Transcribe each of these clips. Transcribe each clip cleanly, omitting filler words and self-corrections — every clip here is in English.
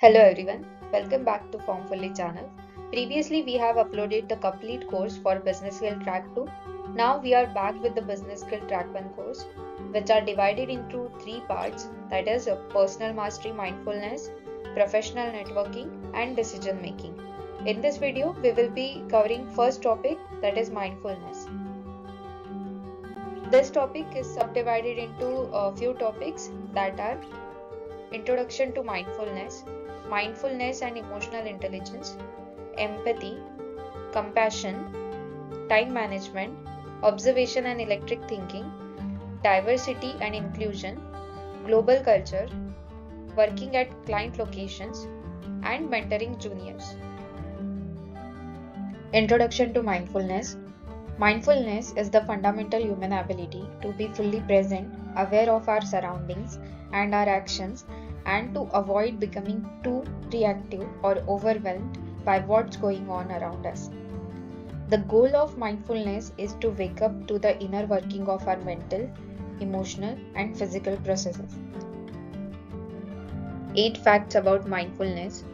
Hello everyone, welcome back to Formfully channel. Previously we have uploaded the complete course for Business Skill Track 2. Now we are back with the Business Skill Track 1 course, which are divided into three parts, that is personal mastery, mindfulness, professional networking and decision making. In this video we will be covering first topic, that is mindfulness. This topic is subdivided into a few topics, that are introduction to mindfulness, mindfulness and emotional intelligence, empathy, compassion, time management, observation and electric thinking, diversity and inclusion, global culture, working at client locations, and mentoring juniors. Introduction to mindfulness. Mindfulness is the fundamental human ability to be fully present, aware of our surroundings and our actions, and to avoid becoming too reactive or overwhelmed by what's going on around us. The goal of mindfulness is to wake up to the inner working of our mental, emotional, and physical processes. 8 facts about mindfulness.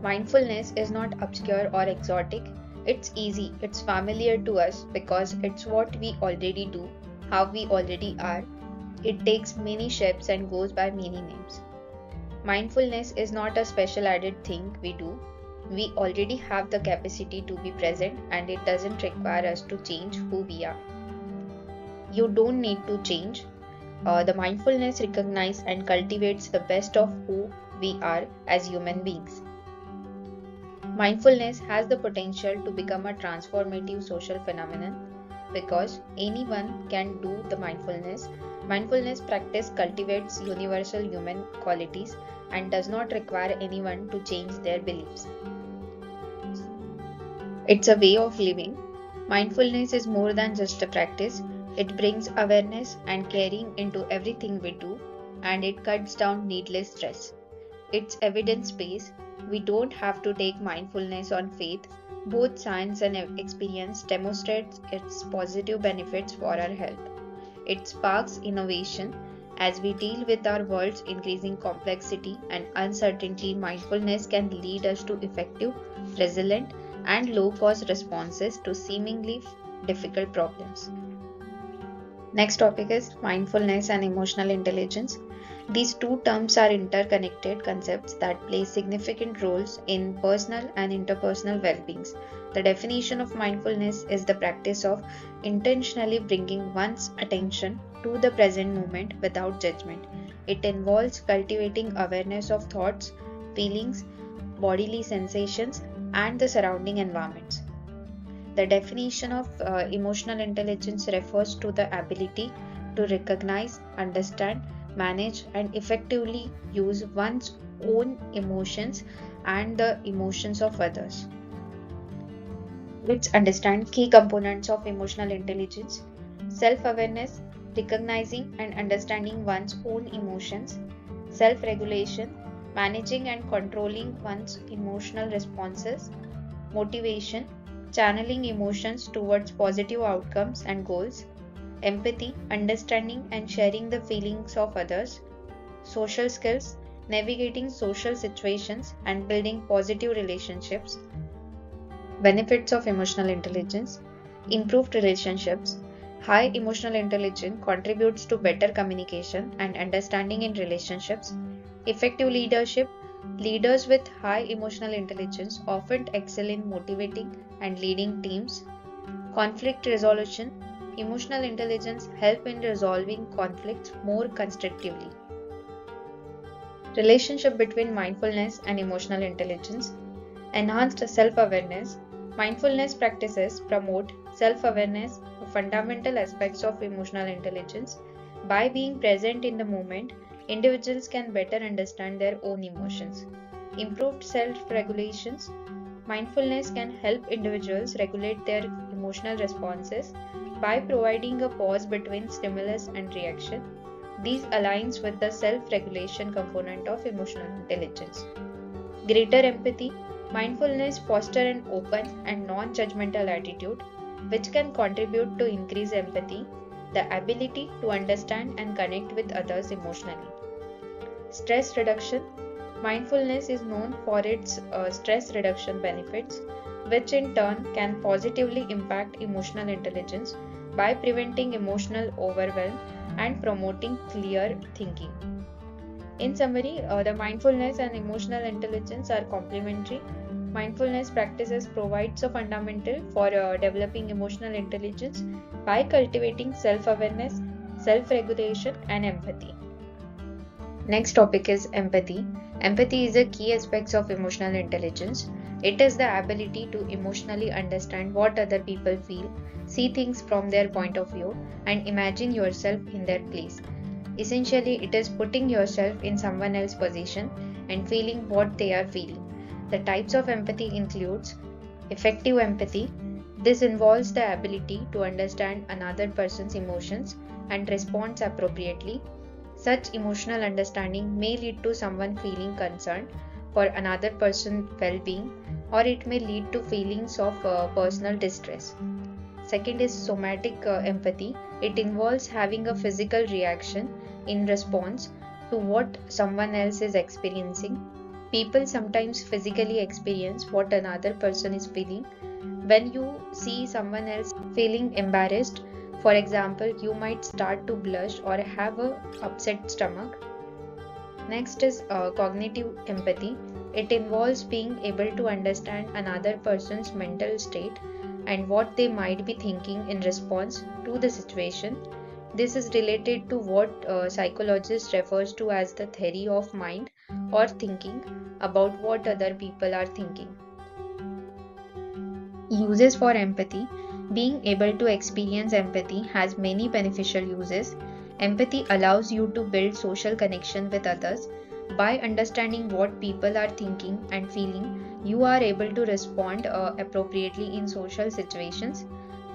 Mindfulness is not obscure or exotic. It's easy, it's familiar to us because it's what we already do, how we already are. It takes many shapes and goes by many names. Mindfulness is not a special added thing we do. We already have the capacity to be present and it doesn't require us to change who we are. You don't need to change. The mindfulness recognizes and cultivates the best of who we are as human beings. Mindfulness has the potential to become a transformative social phenomenon because anyone can do the mindfulness. Mindfulness practice cultivates universal human qualities and does not require anyone to change their beliefs. It's a way of living. Mindfulness is more than just a practice. It brings awareness and caring into everything we do, and it cuts down needless stress. It's evidence-based. We don't have to take mindfulness on faith. Both science and experience demonstrate its positive benefits for our health. It sparks innovation. As we deal with our world's increasing complexity and uncertainty, mindfulness can lead us to effective, resilient, and low-cost responses to seemingly difficult problems. Next topic is mindfulness and emotional intelligence. These two terms are interconnected concepts that play significant roles in personal and interpersonal well-being. The definition of mindfulness is the practice of intentionally bringing one's attention to the present moment without judgment. It involves cultivating awareness of thoughts, feelings, bodily sensations, and the surrounding environments. The definition of emotional intelligence refers to the ability to recognize, understand, manage, and effectively use one's own emotions and the emotions of others. Let's understand key components of emotional intelligence. Self-awareness, recognizing and understanding one's own emotions. Self-regulation, managing and controlling one's emotional responses. Motivation, channeling emotions towards positive outcomes and goals. Empathy, understanding and sharing the feelings of others. Social skills, navigating social situations and building positive relationships. Benefits of emotional intelligence: improved relationships. High emotional intelligence contributes to better communication and understanding in relationships. Effective leadership. Leaders with high emotional intelligence often excel in motivating and leading teams. Conflict resolution. Emotional intelligence helps in resolving conflicts more constructively. Relationship between mindfulness and emotional intelligence. Enhanced self-awareness. Mindfulness practices promote self-awareness, fundamental aspects of emotional intelligence. By being present in the moment, individuals can better understand their own emotions. Improved self-regulations. Mindfulness can help individuals regulate their emotional responses by providing a pause between stimulus and reaction. This aligns with the self-regulation component of emotional intelligence. Greater empathy. Mindfulness fosters an open and non-judgmental attitude, which can contribute to increased empathy, the ability to understand and connect with others emotionally. Stress reduction. Mindfulness is known for its stress reduction benefits, which in turn can positively impact emotional intelligence by preventing emotional overwhelm and promoting clear thinking. In summary, the mindfulness and emotional intelligence are complementary. Mindfulness practices provides a fundamental for developing emotional intelligence by cultivating self-awareness, self-regulation, and empathy. Next topic is empathy. Empathy is a key aspect of emotional intelligence. It is the ability to emotionally understand what other people feel, see things from their point of view, and imagine yourself in their place. Essentially, it is putting yourself in someone else's position and feeling what they are feeling. The types of empathy includes effective empathy. This involves the ability to understand another person's emotions and respond appropriately. Such emotional understanding may lead to someone feeling concerned for another person's well-being, or it may lead to feelings of personal distress. Second is somatic empathy. It involves having a physical reaction in response to what someone else is experiencing. People sometimes physically experience what another person is feeling. When you see someone else feeling embarrassed, for example, you might start to blush or have an upset stomach. Next is cognitive empathy. It involves being able to understand another person's mental state and what they might be thinking in response to the situation. This is related to what psychologists refers to as the theory of mind or thinking about what other people are thinking. Uses for empathy. Being able to experience empathy has many beneficial uses. Empathy allows you to build social connection with others. By understanding what people are thinking and feeling, you are able to respond appropriately in social situations.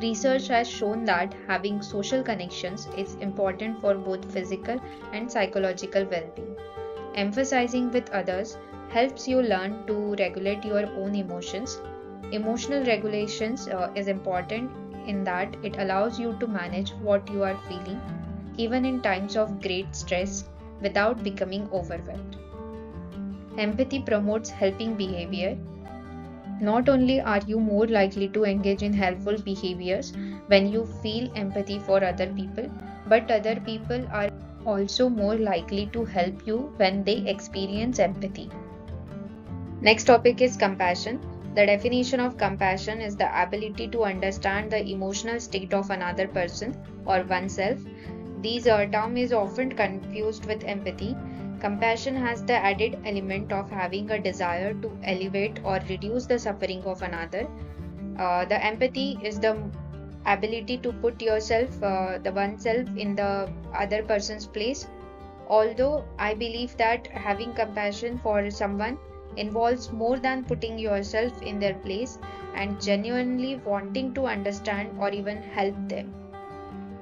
Research has shown that having social connections is important for both physical and psychological well-being. Emphasizing with others helps you learn to regulate your own emotions. Emotional regulations is important in that it allows you to manage what you are feeling, even in times of great stress, without becoming overwhelmed. Empathy promotes helping behavior. Not only are you more likely to engage in helpful behaviors when you feel empathy for other people, but other people are also more likely to help you when they experience empathy. Next topic is compassion. The definition of compassion is the ability to understand the emotional state of another person or oneself. This term is often confused with empathy. Compassion has the added element of having a desire to elevate or reduce the suffering of another. The empathy is the ability to put yourself, the oneself, in the other person's place. Although I believe that having compassion for someone involves more than putting yourself in their place and genuinely wanting to understand or even help them.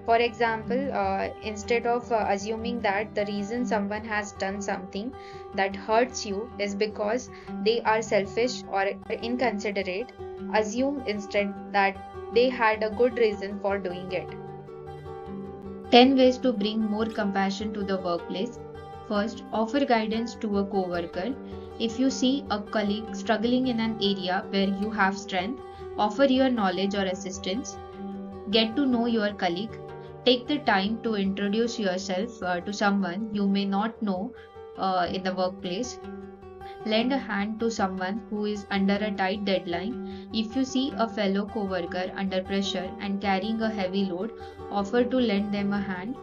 For example, instead of assuming that the reason someone has done something that hurts you is because they are selfish or inconsiderate, assume instead that they had a good reason for doing it. 10 ways to bring more compassion to the workplace. First, offer guidance to a coworker. If you see a colleague struggling in an area where you have strength, offer your knowledge or assistance. Get to know your colleague. Take the time to introduce yourself to someone you may not know in the workplace. Lend a hand to someone who is under a tight deadline. If you see a fellow coworker under pressure and carrying a heavy load, offer to lend them a hand.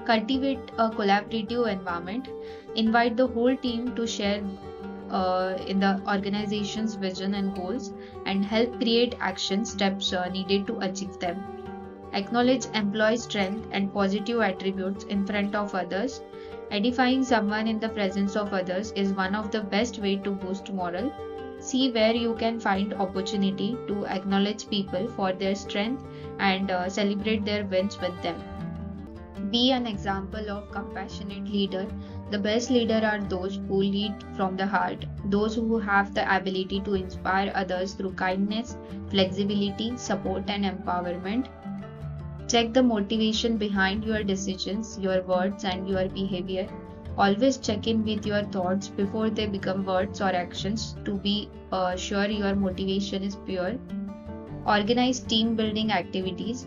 Cultivate a collaborative environment. Invite the whole team to share in the organization's vision and goals and help create action steps needed to achieve them. Acknowledge employee strength and positive attributes in front of others. Edifying someone in the presence of others is one of the best ways to boost morale. See where you can find opportunity to acknowledge people for their strength and celebrate their wins with them. Be an example of compassionate leader. The best leaders are those who lead from the heart, those who have the ability to inspire others through kindness, flexibility, support, and empowerment. Check the motivation behind your decisions, your words, and your behavior. Always check in with your thoughts before they become words or actions to be sure your motivation is pure. Organize team building activities.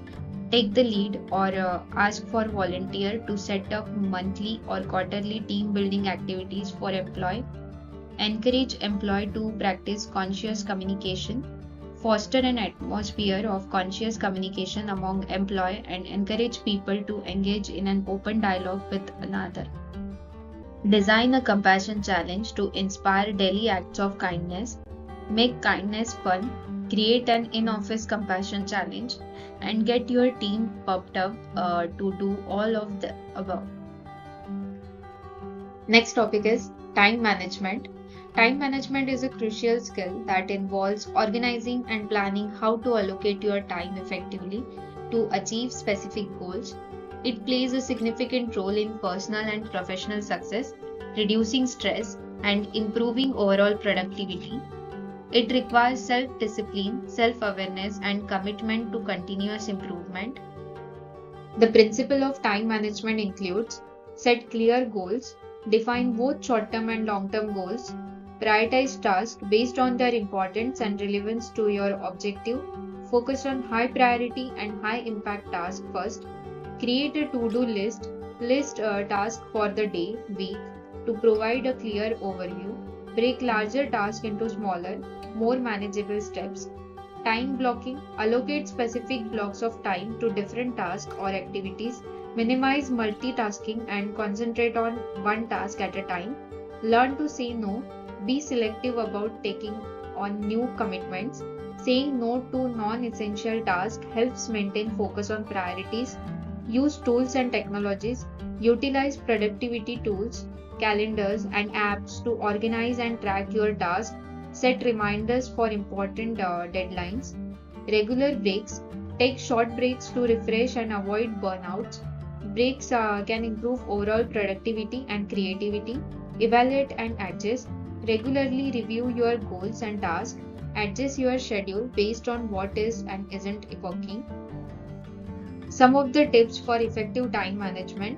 Take the lead or ask for volunteer to set up monthly or quarterly team building activities for employee. Encourage employee to practice conscious communication. Foster an atmosphere of conscious communication among employee and encourage people to engage in an open dialogue with another. Design a compassion challenge to inspire daily acts of kindness. Make kindness fun. Create an in-office compassion challenge and get your team pumped up to do all of the above. Next topic is time management. Time management is a crucial skill that involves organizing and planning how to allocate your time effectively to achieve specific goals. It plays a significant role in personal and professional success, reducing stress, and improving overall productivity. It requires self-discipline, self-awareness, and commitment to continuous improvement. The principle of time management includes set clear goals, define both short-term and long-term goals, prioritize tasks based on their importance and relevance to your objective, focus on high priority and high impact tasks first, create a to-do list, list tasks for the day, week to provide a clear overview, break larger tasks into smaller, more manageable steps. Time blocking, allocate specific blocks of time to different tasks or activities, minimize multitasking and concentrate on one task at a time. Learn to say no, be selective about taking on new commitments. Saying no to non-essential tasks helps maintain focus on priorities. Use tools and technologies, utilize productivity tools, calendars and apps to organize and track your tasks. Set reminders for important deadlines. Regular breaks. Take short breaks to refresh and avoid burnouts. Breaks can improve overall productivity and creativity. Evaluate and adjust. Regularly review your goals and tasks. Adjust your schedule based on what is and isn't working. Some of the tips for effective time management.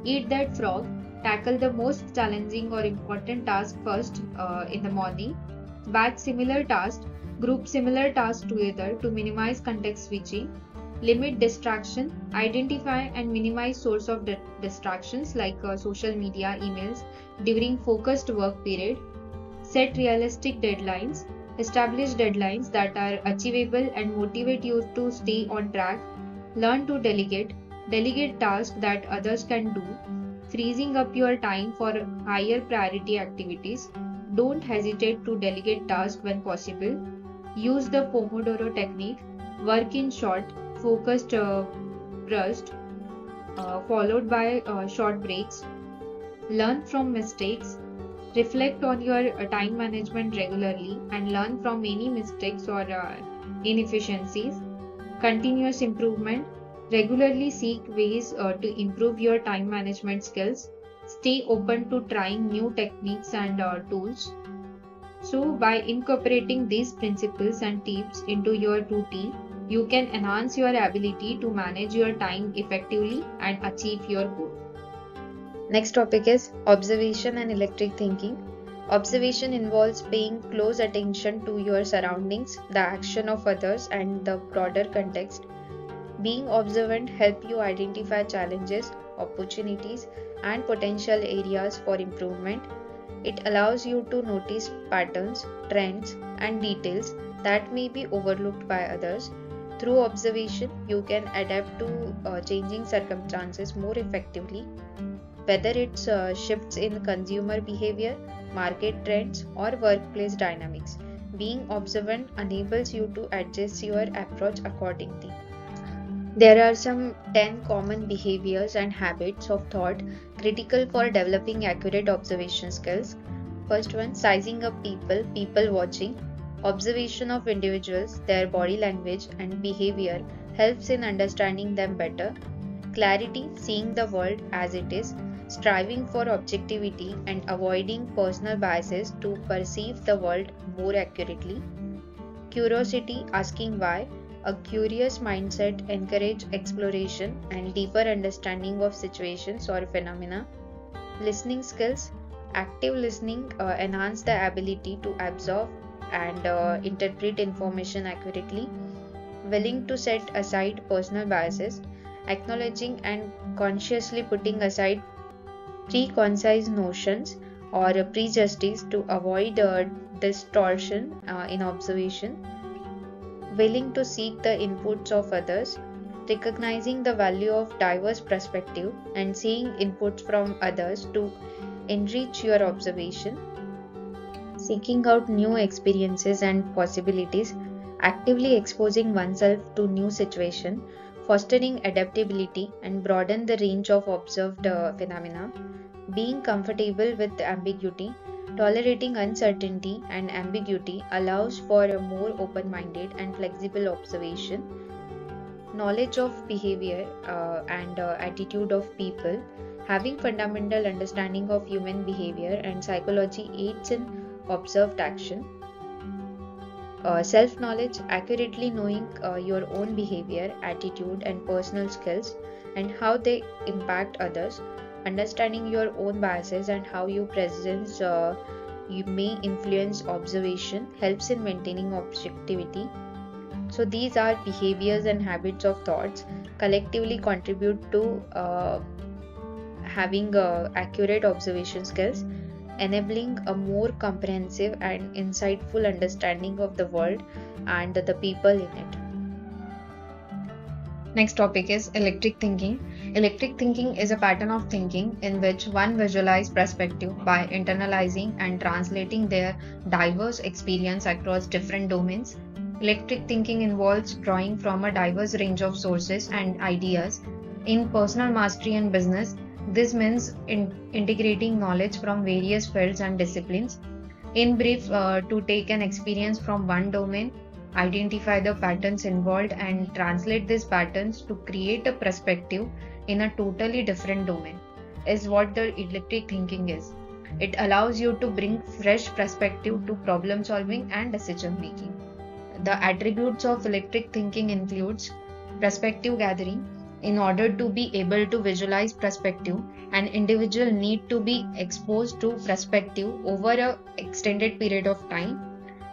Eat that frog. Tackle the most challenging or important task first in the morning. Batch similar tasks, group similar tasks together to minimize context switching. Limit distraction, identify and minimize source of distractions like social media, emails during focused work period. Set realistic deadlines, establish deadlines that are achievable and motivate you to stay on track. Learn to delegate, delegate tasks that others can do, freezing up your time for higher priority activities. Don't hesitate to delegate tasks when possible. Use the Pomodoro technique. Work in short, focused bursts, followed by short breaks. Learn from mistakes. Reflect on your time management regularly and learn from any mistakes or inefficiencies. Continuous improvement. Regularly seek ways to improve your time management skills. Stay open to trying new techniques and tools. So, by incorporating these principles and tips into your routine, you can enhance your ability to manage your time effectively and achieve your goal. Next topic is observation and electric thinking. Observation involves paying close attention to your surroundings, the action of others, and the broader context. Being observant helps you identify challenges, opportunities, and potential areas for improvement. It allows you to notice patterns, trends, and details that may be overlooked by others. Through observation, you can adapt to changing circumstances more effectively, whether it's shifts in consumer behavior, market trends, or workplace dynamics. Being observant enables you to adjust your approach accordingly. There are some 10 common behaviors and habits of thought critical for developing accurate observation skills. First one, sizing up people, people watching. Observation of individuals, their body language and behavior helps in understanding them better. Clarity, seeing the world as it is, striving for objectivity and avoiding personal biases to perceive the world more accurately. Curiosity, asking why. A curious mindset encourages exploration and deeper understanding of situations or phenomena. Listening skills. Active listening enhance the ability to absorb and interpret information accurately. Willing to set aside personal biases. Acknowledging and consciously putting aside preconceived notions or prejudices to avoid distortion in observation. Willing to seek the inputs of others, recognizing the value of diverse perspective and seeing inputs from others to enrich your observation, seeking out new experiences and possibilities, actively exposing oneself to new situation, fostering adaptability and broaden the range of observed phenomena, being comfortable with ambiguity, tolerating uncertainty and ambiguity allows for a more open minded and flexible observation, knowledge of behavior and attitude of people, having fundamental understanding of human behavior and psychology aids in observed action, self knowledge, accurately knowing your own behavior, attitude, and personal skills and how they impact others, understanding your own biases and how your presence you may influence observation helps in maintaining objectivity. So these are behaviors and habits of thoughts collectively contribute to having accurate observation skills, enabling a more comprehensive and insightful understanding of the world and the people in it. Next topic is electric thinking. Electric thinking is a pattern of thinking in which one visualizes perspective by internalizing and translating their diverse experience across different domains. Electric thinking involves drawing from a diverse range of sources and ideas. In personal mastery and business, this means integrating knowledge from various fields and disciplines. In brief, to take an experience from one domain, identify the patterns involved, and translate these patterns to create a perspective in a totally different domain, is what the electric thinking is. It allows you to bring fresh perspective to problem solving and decision making. The attributes of electric thinking includes perspective gathering. In order to be able to visualize perspective, an individual need to be exposed to perspective over an extended period of time.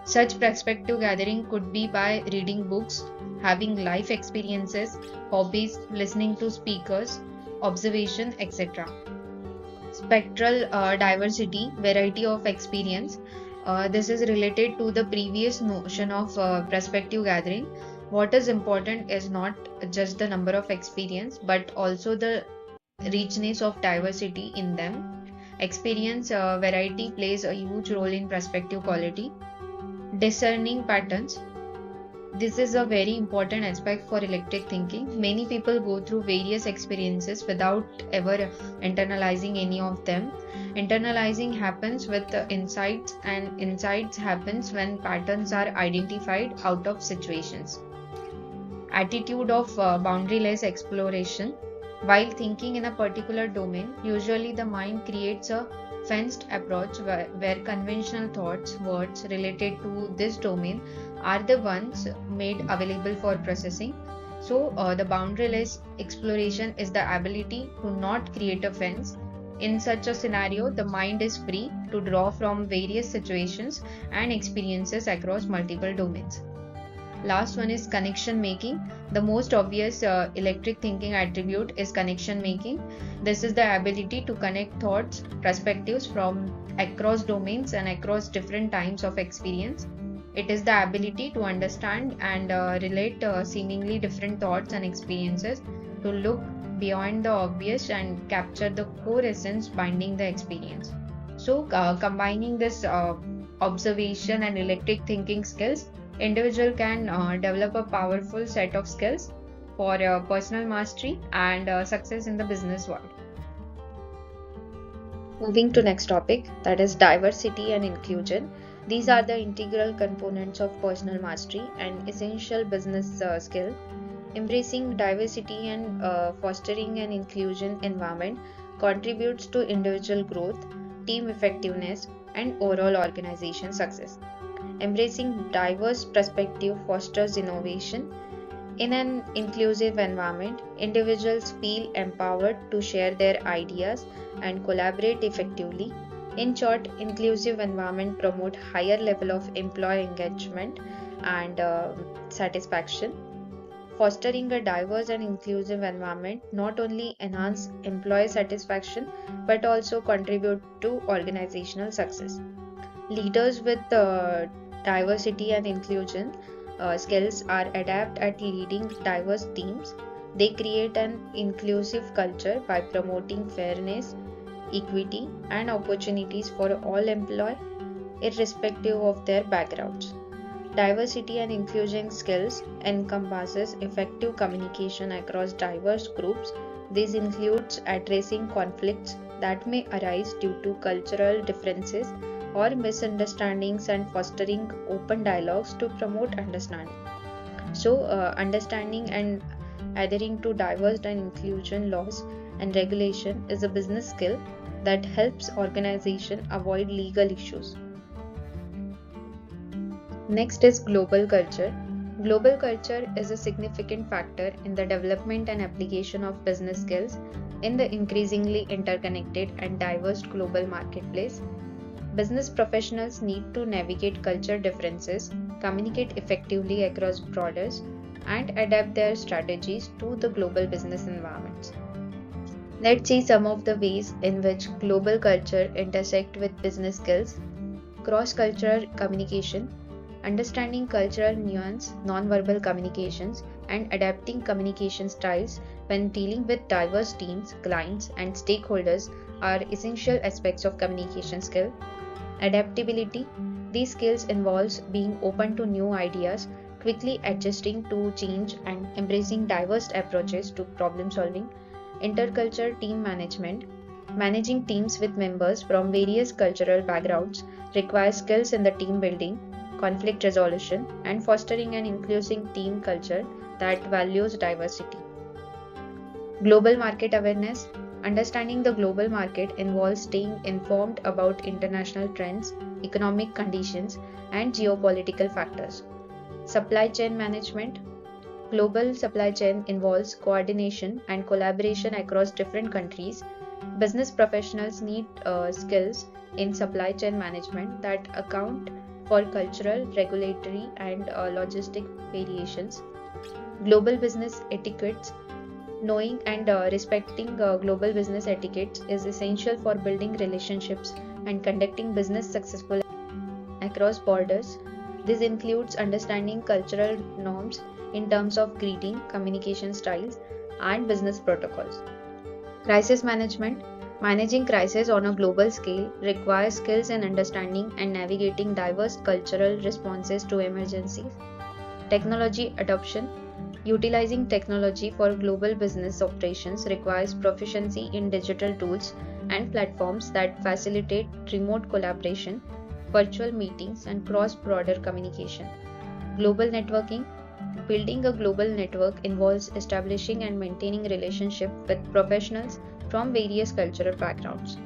Such perspective gathering could be by reading books, having life experiences, hobbies, listening to speakers, observation, etc. Spectral diversity, variety of experience. This is related to the previous notion of perspective gathering. What is important is not just the number of experience, but also the richness of diversity in them. Experience variety plays a huge role in perspective quality. Discerning patterns. This is a very important aspect for electric thinking. Many people go through various experiences without ever internalizing any of them. Internalizing happens with insights, and insights happens when patterns are identified out of situations. Attitude of boundaryless exploration. While thinking in a particular domain, usually the mind creates a fenced approach where conventional thoughts, words related to this domain are the ones made available for processing. So, the boundaryless exploration is the ability to not create a fence. In such a scenario, the mind is free to draw from various situations and experiences across multiple domains. Last one is connection making. The most obvious electric thinking attribute is connection making. This is the ability to connect thoughts, perspectives from across domains and across different times of experience. It is the ability to understand and relate seemingly different thoughts and experiences, to look beyond the obvious and capture the core essence binding the experience. So, combining this observation and electric thinking skills, individual can develop a powerful set of skills for personal mastery and success in the business world. Moving to next topic, that is diversity and inclusion. These are the integral components of personal mastery and essential business skill. Embracing diversity and fostering an inclusion environment contributes to individual growth, team effectiveness, and overall organization success. Embracing diverse perspective fosters innovation, In an inclusive environment, individuals feel empowered to share their ideas and collaborate effectively. In short, inclusive environment promote higher level of employee engagement and satisfaction. Fostering a diverse and inclusive environment not only enhance employee satisfaction but also contribute to organizational success. Leaders with diversity and inclusion skills are adept at leading diverse teams. They create an inclusive culture by promoting fairness, equity, and opportunities for all employees, irrespective of their backgrounds. Diversity and inclusion skills encompasses effective communication across diverse groups. This includes addressing conflicts that may arise due to cultural differences or misunderstandings and fostering open dialogues to promote understanding. So, understanding and adhering to diverse and inclusion laws and regulation is a business skill that helps organization avoid legal issues. Next is global culture. Global culture is a significant factor in the development and application of business skills in the increasingly interconnected and diverse global marketplace. Business professionals need to navigate culture differences, communicate effectively across borders, and adapt their strategies to the global business environments. Let's see some of the ways in which global culture intersect with business skills. Cross-cultural communication, understanding cultural nuance, non-verbal communications, and adapting communication styles when dealing with diverse teams, clients, and stakeholders are essential aspects of communication skill. Adaptability, these skills involves being open to new ideas, quickly adjusting to change, and embracing diverse approaches to problem solving. Intercultural team management, managing teams with members from various cultural backgrounds requires skills in the team building, conflict resolution, and fostering an inclusive team culture that values diversity. Global market awareness, understanding the global market involves staying informed about international trends, economic conditions, and geopolitical factors. Supply chain management, global supply chain involves coordination and collaboration across different countries. Business professionals need skills in supply chain management that account for cultural, regulatory, and logistic variations. Global business etiquettes, knowing and respecting global business etiquettes is essential for building relationships and conducting business successfully across borders. This includes understanding cultural norms in terms of greeting, communication styles, and business protocols. Crisis management, managing crises on a global scale requires skills in understanding and navigating diverse cultural responses to emergencies. Technology adoption, utilizing technology for global business operations requires proficiency in digital tools and platforms that facilitate remote collaboration, virtual meetings, and cross-border communication. Global networking, building a global network involves establishing and maintaining relationships with professionals from various cultural backgrounds.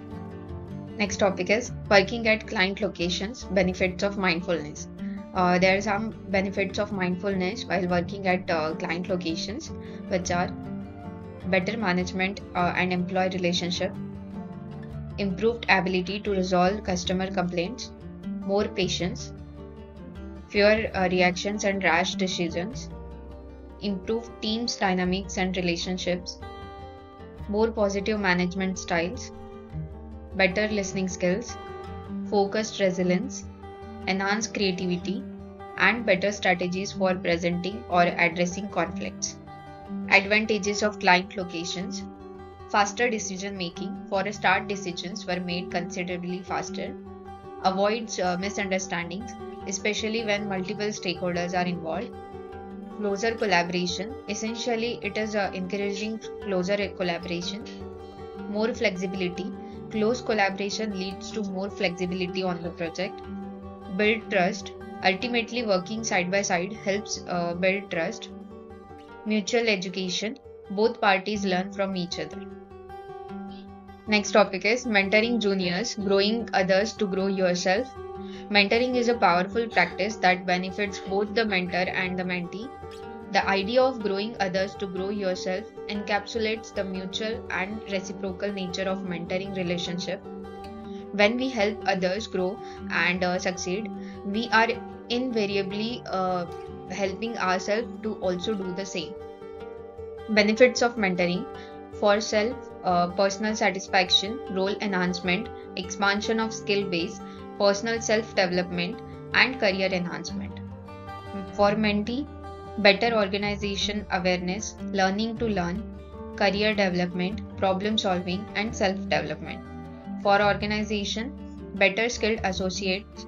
Next topic is working at client locations, benefits of mindfulness. There are some benefits of mindfulness while working at client locations, which are better management and employee relationship, improved ability to resolve customer complaints, more patience, fewer reactions and rash decisions, improved teams dynamics and relationships, more positive management styles, better listening skills, focused resilience, enhanced creativity, and better strategies for presenting or addressing conflicts. Advantages of client locations, faster decision making. For a start, decisions were made considerably faster, avoids misunderstandings, especially when multiple stakeholders are involved. Closer collaboration, essentially it is encouraging closer collaboration. More flexibility, close collaboration leads to more flexibility on the project. Build trust, ultimately working side by side helps build trust. Mutual education, both parties learn from each other. Next topic is mentoring juniors, growing others to grow yourself. Mentoring is a powerful practice that benefits both the mentor and the mentee. The idea of growing others to grow yourself encapsulates the mutual and reciprocal nature of mentoring relationship. When we help others grow and succeed, we are invariably helping ourselves to also do the same. Benefits of mentoring: for self, personal satisfaction, role enhancement, expansion of skill base, personal self development, and career enhancement. For mentee, better organization awareness, learning to learn, career development, problem solving, and self development. For organization, better skilled associates,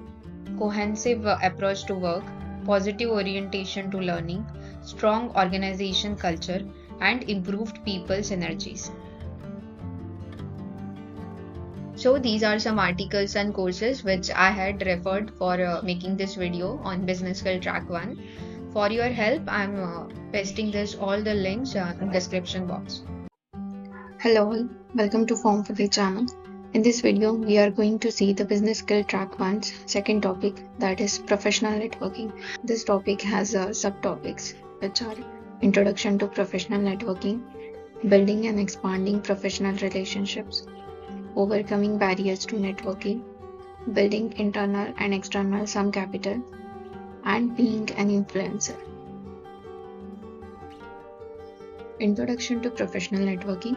cohesive approach to work, positive orientation to learning, strong organization culture, and improved people synergies. So these are some articles and courses which I had referred for making this video on Business Skill Track 1. For your help, I'm pasting this all the links in the description box. Hello all, welcome to Form for the channel. In this video, we are going to see the Business Skill Track 1's second topic, that is professional networking. This topic has subtopics which are Introduction to Professional Networking, Building and Expanding Professional Relationships, Overcoming Barriers to Networking, Building Internal and External Some Capital, and Being an Influencer. Introduction to Professional Networking.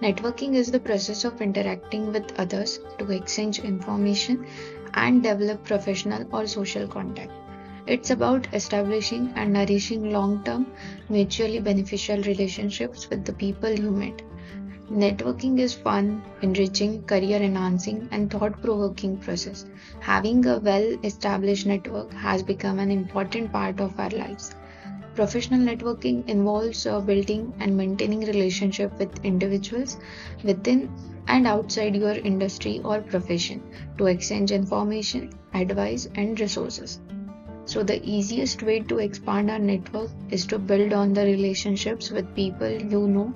Networking is the process of interacting with others to exchange information and develop professional or social contact. It's about establishing and nourishing long-term, mutually beneficial relationships with the people you met. Networking is fun, enriching, career-enhancing, and thought-provoking process. Having a well-established network has become an important part of our lives. Professional networking involves building and maintaining relationships with individuals within and outside your industry or profession to exchange information, advice, and resources. So the easiest way to expand our network is to build on the relationships with people you know,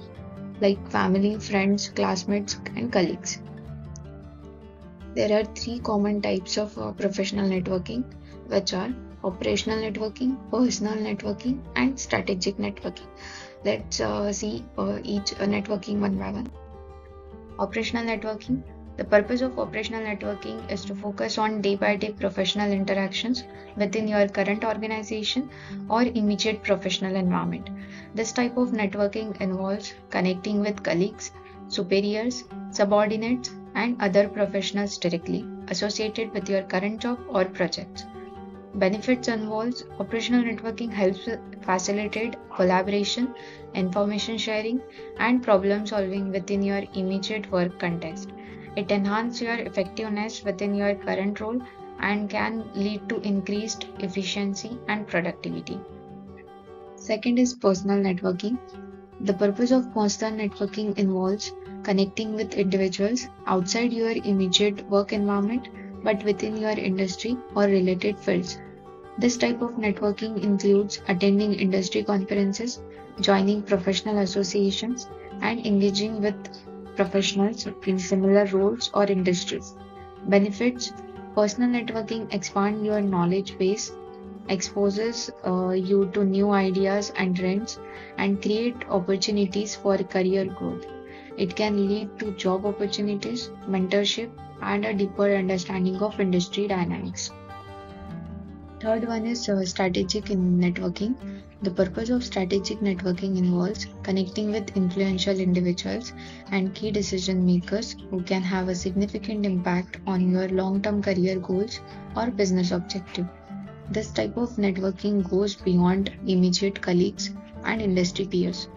like family, friends, classmates, and colleagues. There are three common types of professional networking, which are operational networking, personal networking, and strategic networking. Let's see each networking one by one. Operational networking. The purpose of operational networking is to focus on day-by-day professional interactions within your current organization or immediate professional environment. This type of networking involves connecting with colleagues, superiors, subordinates, and other professionals directly associated with your current job or projects. Benefits involves operational networking helps facilitate collaboration, information sharing, and problem solving within your immediate work context. It enhances your effectiveness within your current role and can lead to increased efficiency and productivity. Second is personal networking. The purpose of personal networking involves connecting with individuals outside your immediate work environment but within your industry or related fields. This type of networking includes attending industry conferences, joining professional associations, and engaging with professionals in similar roles or industries. Benefits: personal networking expands your knowledge base, exposes you to new ideas and trends, and create opportunities for career growth. It can lead to job opportunities, mentorship, and a deeper understanding of industry dynamics. Third one is strategic networking. The purpose of strategic networking involves connecting with influential individuals and key decision makers who can have a significant impact on your long-term career goals or business objective. This type of networking goes beyond immediate colleagues and industry peers.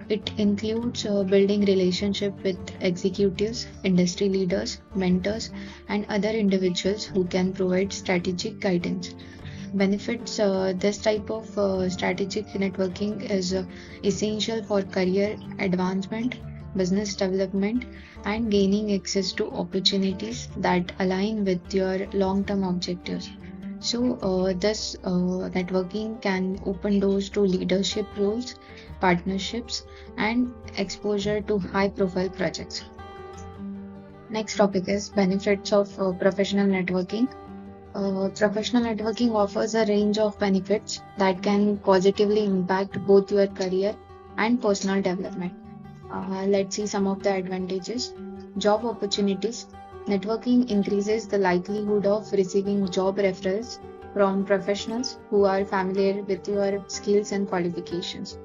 It includes building relationships with executives, industry leaders, mentors, and other individuals who can provide strategic guidance. Benefits: this type of strategic networking is essential for career advancement, business development, and gaining access to opportunities that align with your long-term objectives. So this networking can open doors to leadership roles, partnerships, and exposure to high-profile projects. Next topic is benefits of professional networking. Professional networking offers a range of benefits that can positively impact both your career and personal development. Let's see some of the advantages. Job opportunities. Networking increases the likelihood of receiving job referrals from professionals who are familiar with your skills and qualifications.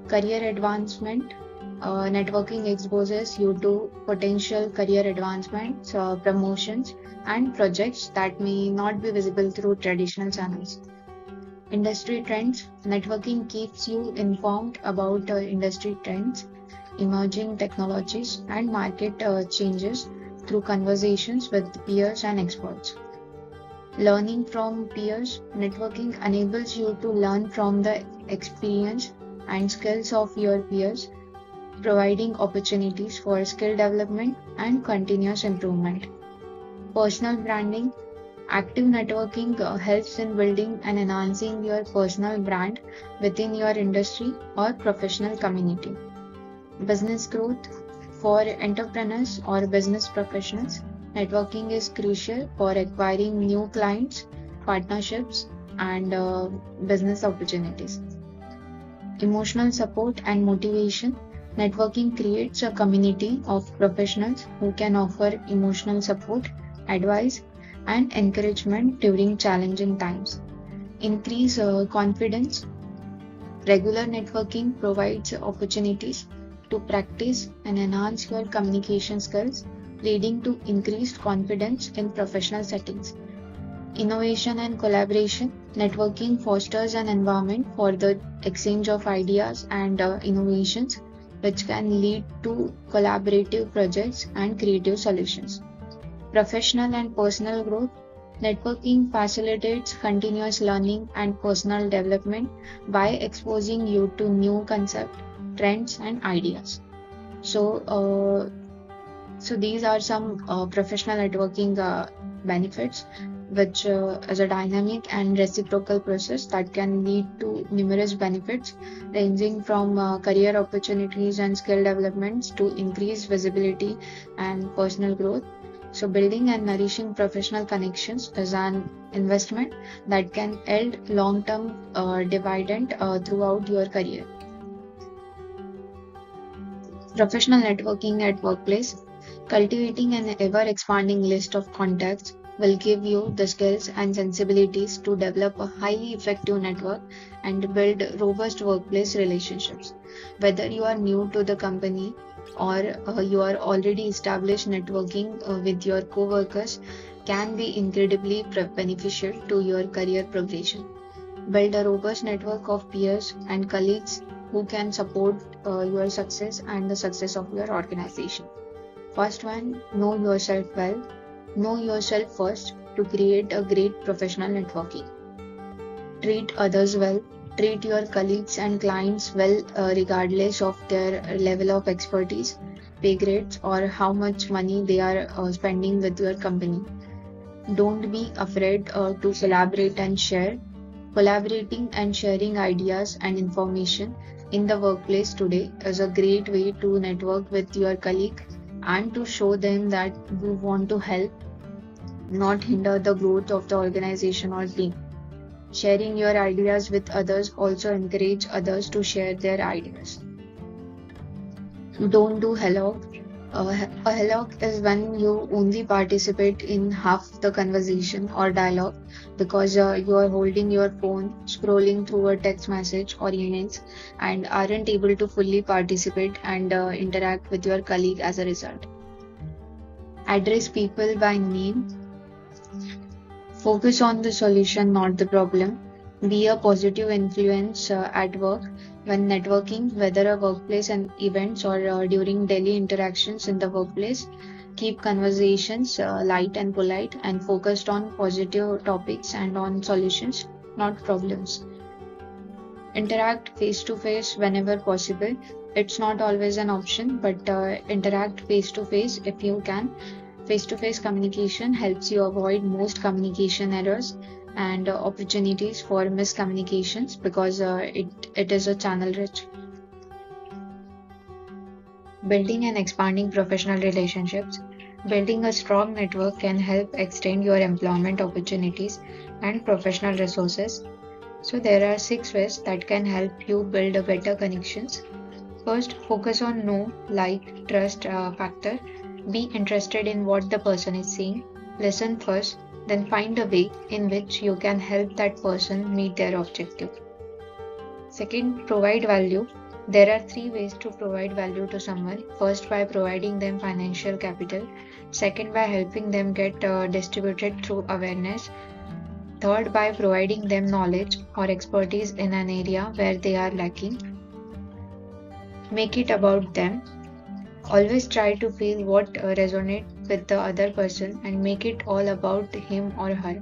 Career advancement. Networking exposes you to potential career advancements, promotions, and projects that may not be visible through traditional channels. Industry trends. Networking keeps you informed about industry trends, emerging technologies, and market changes through conversations with peers and experts. Learning from peers. Networking enables you to learn from the experience and skills of your peers, providing opportunities for skill development and continuous improvement. Personal branding. Active networking helps in building and enhancing your personal brand within your industry or professional community. Business growth. For entrepreneurs or business professionals, networking is crucial for acquiring new clients, partnerships, and business opportunities. Emotional support and motivation. Networking creates a community of professionals who can offer emotional support, advice, and encouragement during challenging times. Increase confidence. Regular networking provides opportunities to practice and enhance your communication skills, leading to increased confidence in professional settings. Innovation and collaboration. Networking fosters an environment for the exchange of ideas and innovations, which can lead to collaborative projects and creative solutions. Professional and personal growth. Networking facilitates continuous learning and personal development by exposing you to new concepts, trends, and ideas. So, these are some professional networking benefits, which is a dynamic and reciprocal process that can lead to numerous benefits, ranging from career opportunities and skill developments to increased visibility and personal growth. So, building and nourishing professional connections is an investment that can yield long-term dividend throughout your career. Professional networking at workplace. Cultivating an ever-expanding list of contacts will give you the skills and sensibilities to develop a highly effective network and build robust workplace relationships. Whether you are new to the company or you are already established, networking with your coworkers can be incredibly beneficial to your career progression. Build a robust network of peers and colleagues who can support your success and the success of your organization. First one, know yourself well. Know yourself first to create a great professional networking. Treat others well. Treat your colleagues and clients well, regardless of their level of expertise, pay grades, or how much money they are spending with your company. Don't be afraid to collaborate and share. Collaborating and sharing ideas and information in the workplace today is a great way to network with your colleague and to show them that you want to help, not hinder the growth of the organization or team. Sharing your ideas with others also encourage others to share their ideas. Don't do hello. A hello is when you only participate in half the conversation or dialogue because you are holding your phone, scrolling through a text message or emails, and aren't able to fully participate and interact with your colleague as a result. Address people by name. Focus on the solution, not the problem. Be a positive influence at work when networking, whether a workplace and events or during daily interactions in the workplace. Keep conversations light and polite and focused on positive topics and on solutions, not problems. Interact face to face whenever possible. It's not always an option, but interact face to face if you can. Face to face communication helps you avoid most communication errors and opportunities for miscommunications because it is a channel rich. Building and expanding professional relationships. Building a strong network can help extend your employment opportunities and professional resources. So, there are 6 ways that can help you build a better connections. First, focus on know, like, trust factor. Be interested in what the person is saying. Listen first, then find a way in which you can help that person meet their objective. Second, provide value. There are 3 ways to provide value to someone. First, by providing them financial capital. Second, by helping them get distributed through awareness. Third, by providing them knowledge or expertise in an area where they are lacking. Make it about them. Always try to feel what resonates with the other person and make it all about him or her.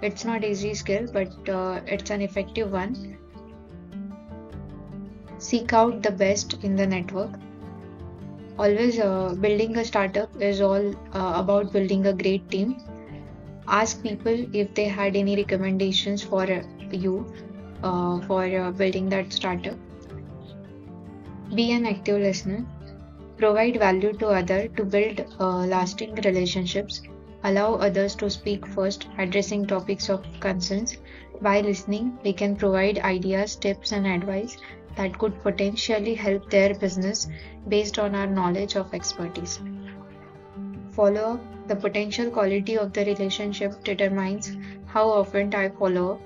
It's not easy skill, but it's an effective one. Seek out the best in the network. Always building a startup is all about building a great team. Ask people if they had any recommendations for you for building that startup. Be an active listener. Provide value to others to build lasting relationships. Allow others to speak first, addressing topics of concerns. By listening, we can provide ideas, tips, and advice that could potentially help their business based on our knowledge of expertise. Follow up. The potential quality of the relationship determines how often I follow up.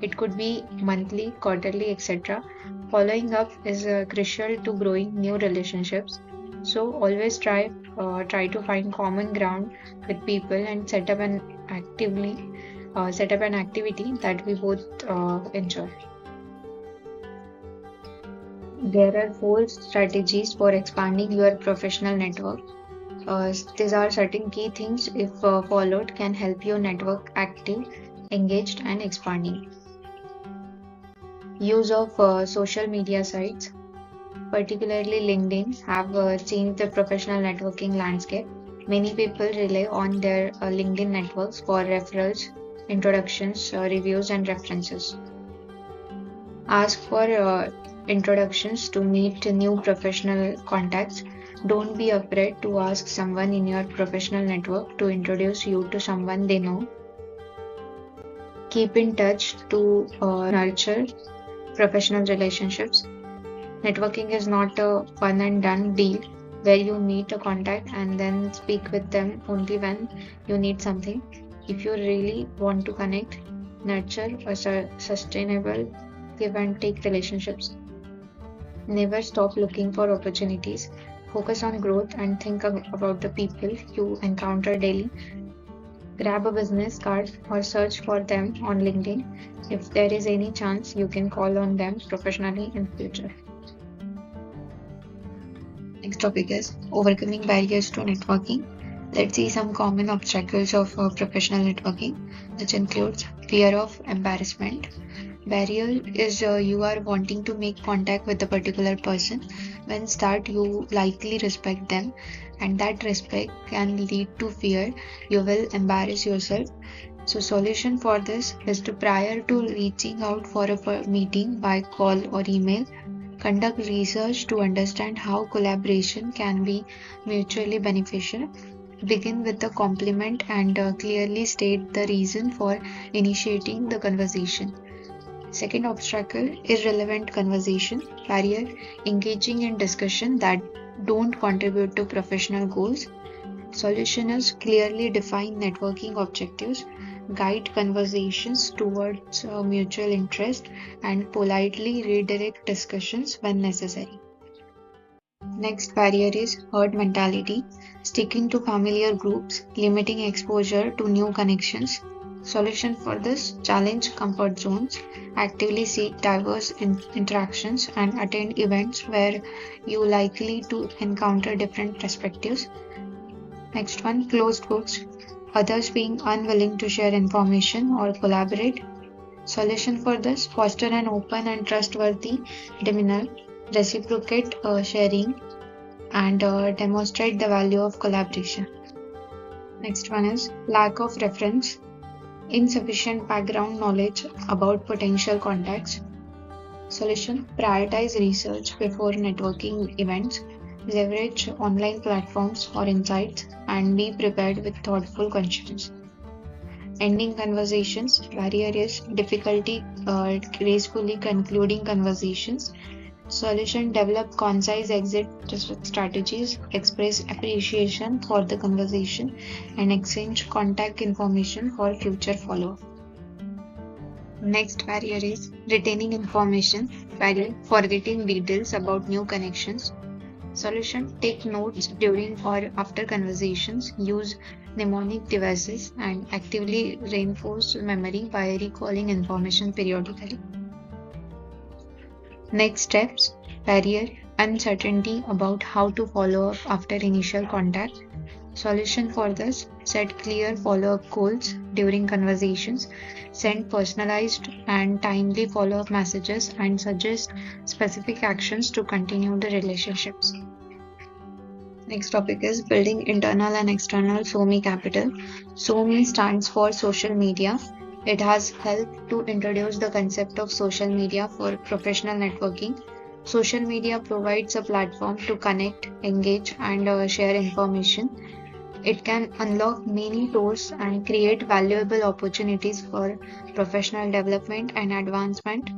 It could be monthly, quarterly, etc. Following up is crucial to growing new relationships. So always try to find common ground with people and set up an activity that we both enjoy. There are 4 strategies for expanding your professional network. These are certain key things, if followed, can help you network active, engaged, and expanding. Use of social media sites, particularly LinkedIn, have changed the professional networking landscape. Many people rely on their LinkedIn networks for referrals, introductions, reviews, and references. Ask for introductions to meet new professional contacts. Don't be afraid to ask someone in your professional network to introduce you to someone they know. Keep in touch to nurture professional relationships. Networking is not a one and done deal where you meet a contact and then speak with them only when you need something. If you really want to connect, nurture a sustainable give and take relationships. Never stop looking for opportunities. Focus on growth and think about the people you encounter daily. Grab a business card or search for them on LinkedIn. If there is any chance, you can call on them professionally in future. Next topic is overcoming barriers to networking. Let's see some common obstacles of professional networking, which includes fear of embarrassment. Barrier is you are wanting to make contact with a particular person. When start, you likely respect them, and that respect can lead to fear. You will embarrass yourself. So solution for this is to, prior to reaching out for a meeting by call or email, conduct research to understand how collaboration can be mutually beneficial. Begin with a compliment and clearly state the reason for initiating the conversation. Second obstacle, irrelevant conversation barrier, engaging in discussion that don't contribute to professional goals. Solution is clearly define networking objectives, guide conversations towards mutual interest, and politely redirect discussions when necessary. Next barrier is herd mentality, sticking to familiar groups, limiting exposure to new connections. Solution for this, challenge comfort zones, actively seek diverse interactions and attend events where you likely to encounter different perspectives. Next one, closed books, others being unwilling to share information or collaborate. Solution for this, foster an open and trustworthy demeanor, reciprocate sharing, and demonstrate the value of collaboration. Next one is lack of reference, insufficient background knowledge about potential contacts. Solution, prioritize research before networking events. Leverage online platforms for insights and be prepared with thoughtful questions. Ending conversations. Barrier is difficulty gracefully concluding conversations. Solution: develop concise exit strategies, express appreciation for the conversation, and exchange contact information for future follow-up. Next barrier is retaining information. Barrier: forgetting details about new connections. Solution: take notes during or after conversations, use mnemonic devices, and actively reinforce memory by recalling information periodically. Next steps. Barrier: uncertainty about how to follow up after initial contact. Solution for this: set clear follow-up goals during conversations, send personalized and timely follow-up messages, and suggest specific actions to continue the relationships. Next topic is building internal and external SOMI capital. SOMI stands for social media. It has helped to introduce the concept of social media for professional networking. Social media provides a platform to connect, engage, and share information. It can unlock many doors and create valuable opportunities for professional development and advancement.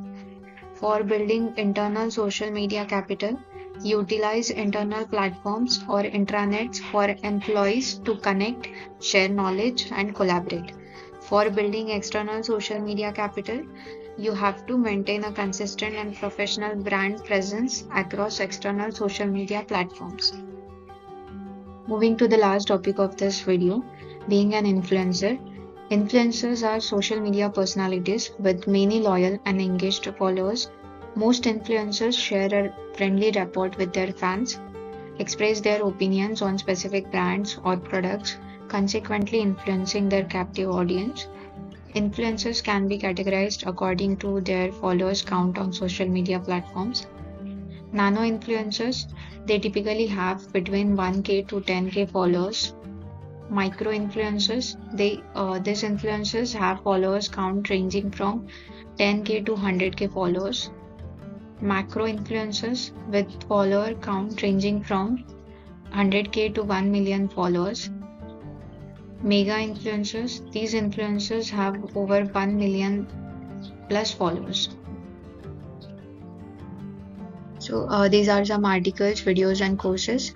For building internal social media capital, utilize internal platforms or intranets for employees to connect, share knowledge, and collaborate. For building external social media capital, you have to maintain a consistent and professional brand presence across external social media platforms. Moving to the last topic of this video, being an influencer. Influencers are social media personalities with many loyal and engaged followers. Most influencers share a friendly rapport with their fans, express their opinions on specific brands or products, consequently influencing their captive audience. Influencers can be categorized according to their followers count on social media platforms. Nano influencers, they typically have between 1k to 10k followers. Micro influencers, these influencers have followers count ranging from 10k to 100k followers. Macro influencers with follower count ranging from 100k to 1 million followers. Mega influencers, these influencers have over 1 million plus followers. So these are some articles, videos, and courses.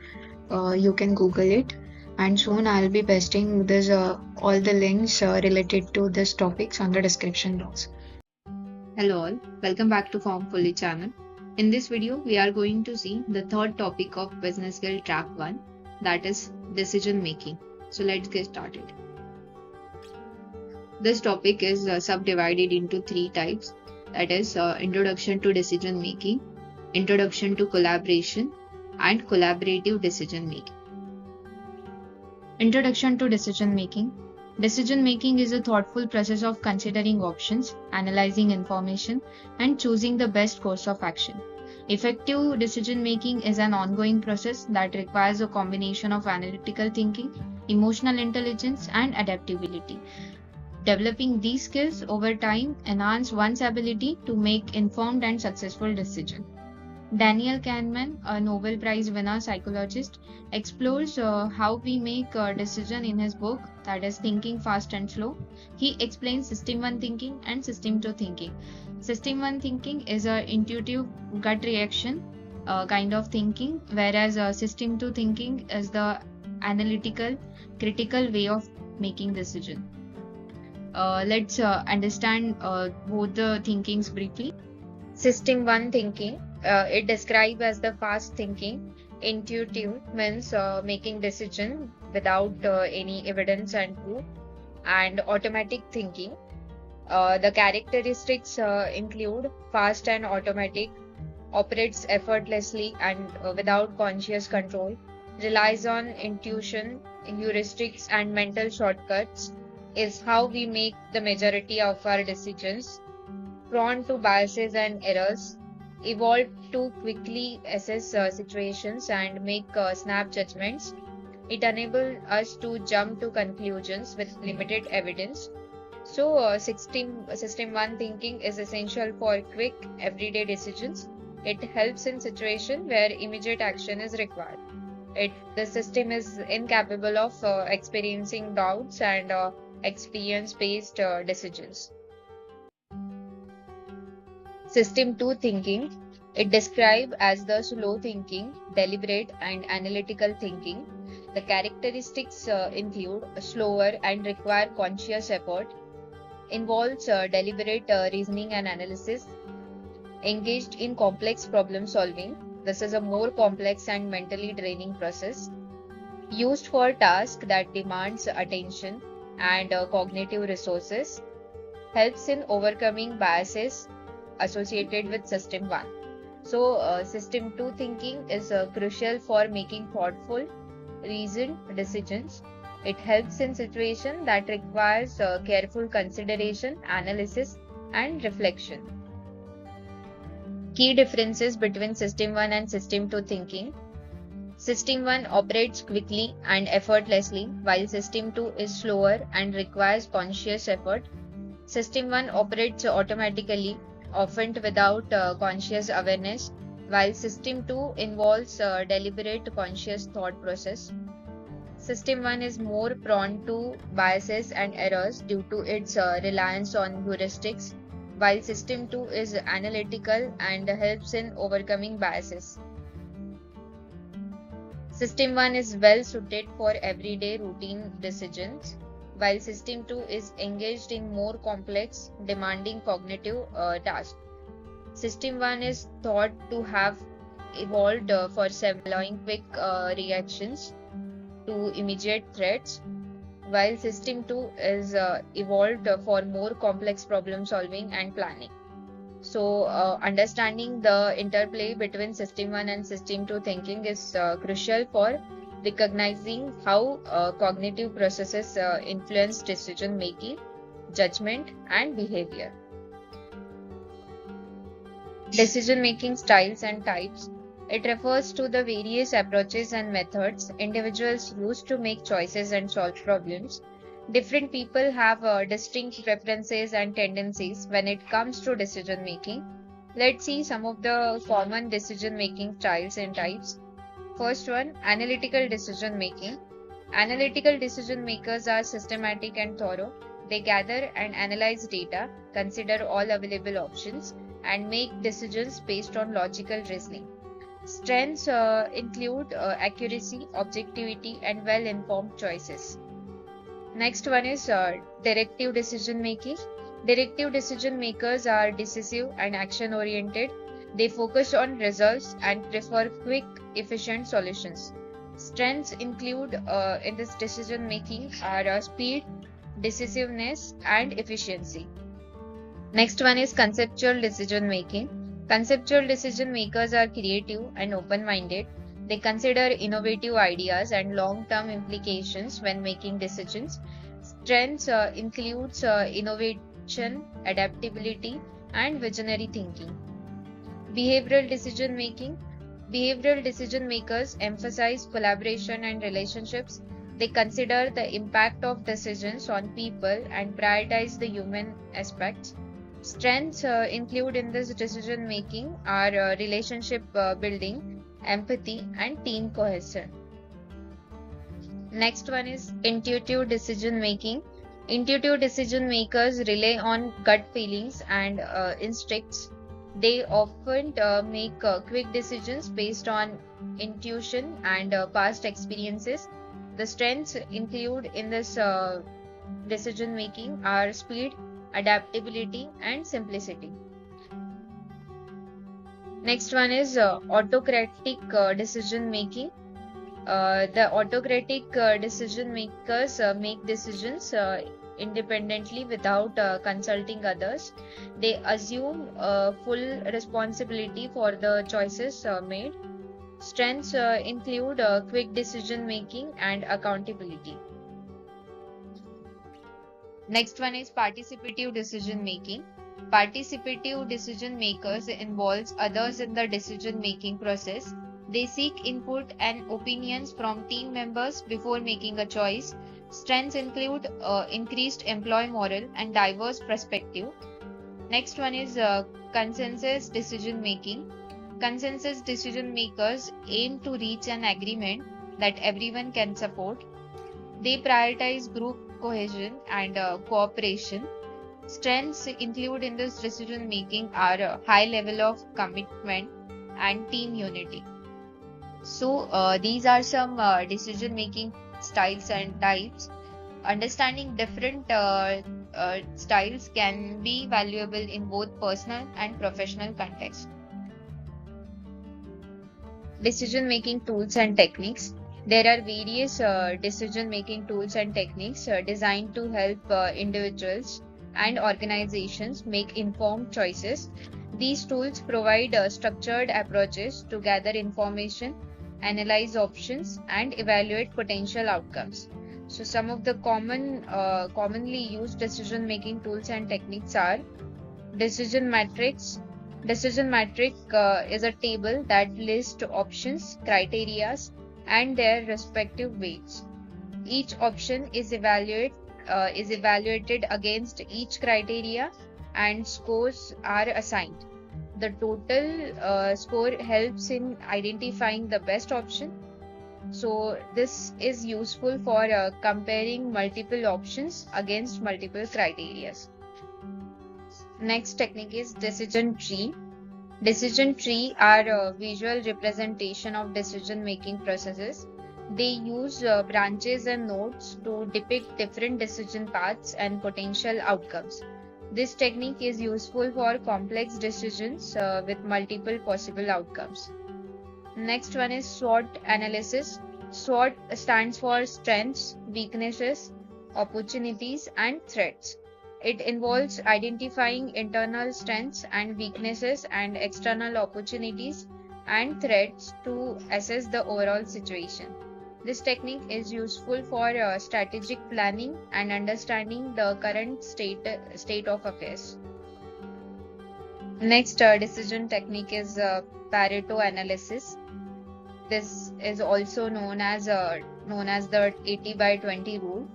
You can Google it, and soon I'll be pasting this all the links related to these topics on the description box. Hello all, welcome back to Formfully channel. In this video, we are going to see the third topic of Business Skill Track 1, that is decision making. So let's get started. This topic is subdivided into 3 types, that is introduction to decision making, introduction to collaboration, and collaborative decision making. Introduction to decision making. Decision making is a thoughtful process of considering options, analyzing information, and choosing the best course of action. Effective decision making is an ongoing process that requires a combination of analytical thinking, emotional intelligence, and adaptability. Developing these skills over time enhance one's ability to make informed and successful decisions. Daniel Kahneman, a Nobel Prize winner psychologist, explores how we make a decision in his book, that is Thinking Fast and Slow. He explains System 1 thinking and System 2 thinking. System 1 thinking is an intuitive gut reaction kind of thinking, whereas System 2 thinking is the analytical, critical way of making decision. Let's understand both the thinkings briefly. System 1 thinking, it described as the fast thinking. Intuitive means making decision without any evidence and proof, and automatic thinking. The characteristics include fast and automatic, operates effortlessly and without conscious control, relies on intuition, heuristics, and mental shortcuts, is how we make the majority of our decisions, prone to biases and errors, evolved to quickly assess situations and make snap judgments. It enables us to jump to conclusions with limited evidence. So, system 1 thinking is essential for quick, everyday decisions. It helps in situations where immediate action is required. The system is incapable of experiencing doubts and experience-based decisions. System 2 thinking. It described as the slow thinking, deliberate and analytical thinking. The characteristics include slower and require conscious effort, involves deliberate reasoning and analysis, engaged in complex problem solving. This is a more complex and mentally draining process, used for tasks that demands attention and cognitive resources, helps in overcoming biases associated with system 1. So system 2 thinking is crucial for making thoughtful, reasoned decisions. It helps in situations that requires careful consideration, analysis and reflection. Key differences between system 1 and system 2 thinking. System 1 operates quickly and effortlessly, while system 2 is slower and requires conscious effort. System 1 operates automatically, often without conscious awareness, while system 2 involves deliberate conscious thought process. System 1 is more prone to biases and errors due to its reliance on heuristics, while system 2 is analytical and helps in overcoming biases. System 1 is well suited for everyday routine decisions, while system 2 is engaged in more complex, demanding cognitive tasks. System 1 is thought to have evolved for allowing quick reactions to immediate threats, while system 2 is evolved for more complex problem solving and planning. So understanding the interplay between system 1 and system 2 thinking is crucial for recognizing how cognitive processes influence decision making, judgment and behavior. Decision making styles and types. It refers to the various approaches and methods individuals use to make choices and solve problems. Different people have distinct preferences and tendencies when it comes to decision making. Let's see some of the common decision making styles and types. First one, analytical decision making. Analytical decision makers are systematic and thorough. They gather and analyze data, consider all available options, and make decisions based on logical reasoning. Strengths include accuracy, objectivity, and well-informed choices. Next one is directive decision making. Directive decision makers are decisive and action oriented. They focus on results and prefer quick, efficient solutions. Strengths include in this decision making are speed, decisiveness, and efficiency. Next one is conceptual decision making. Conceptual decision makers are creative and open-minded. They consider innovative ideas and long-term implications when making decisions. Strengths includes innovation, adaptability, and visionary thinking. Behavioral decision making. Behavioral decision makers emphasize collaboration and relationships. They consider the impact of decisions on people and prioritize the human aspects. Strengths include in this decision making are relationship building, empathy, and team cohesion. Next one is intuitive decision making. Intuitive decision makers rely on gut feelings and instincts. They often make quick decisions based on intuition and past experiences. The strengths include in this decision making are speed, adaptability, and simplicity. Next one is autocratic decision making. The autocratic decision makers make decisions independently without consulting others. They assume full responsibility for the choices made. Strengths include quick decision making and accountability. Next one is participative decision making. Participative decision makers involves others in the decision making process. They seek input and opinions from team members before making a choice. Strengths include increased employee morale and diverse perspective. Next one is consensus decision making. Consensus decision makers aim to reach an agreement that everyone can support. They prioritize group cohesion and cooperation. Strengths include in this decision making are a high level of commitment and team unity. So, these are some decision making styles and types. Understanding different styles can be valuable in both personal and professional contexts. Decision making tools and techniques. There are various decision making tools and techniques designed to help individuals and organizations make informed choices. These tools provide structured approaches to gather information, analyze options, and evaluate potential outcomes. So, some of the commonly used decision making tools and techniques are decision matrix. Decision matrix is a table that lists options, criteria, and their respective weights. Each option is evaluated against each criteria, and scores are assigned. The total score helps in identifying the best option. So this is useful for comparing multiple options against multiple criteria. Next technique is decision tree. Decision tree are a visual representation of decision making processes. They use branches and nodes to depict different decision paths and potential outcomes. This technique is useful for complex decisions with multiple possible outcomes. Next one is SWOT analysis. SWOT stands for strengths, weaknesses, opportunities, and threats. It involves identifying internal strengths and weaknesses and external opportunities and threats to assess the overall situation. This technique is useful for strategic planning and understanding the current state of affairs. Next decision technique is Pareto analysis. This is also known as the 80/20 rule.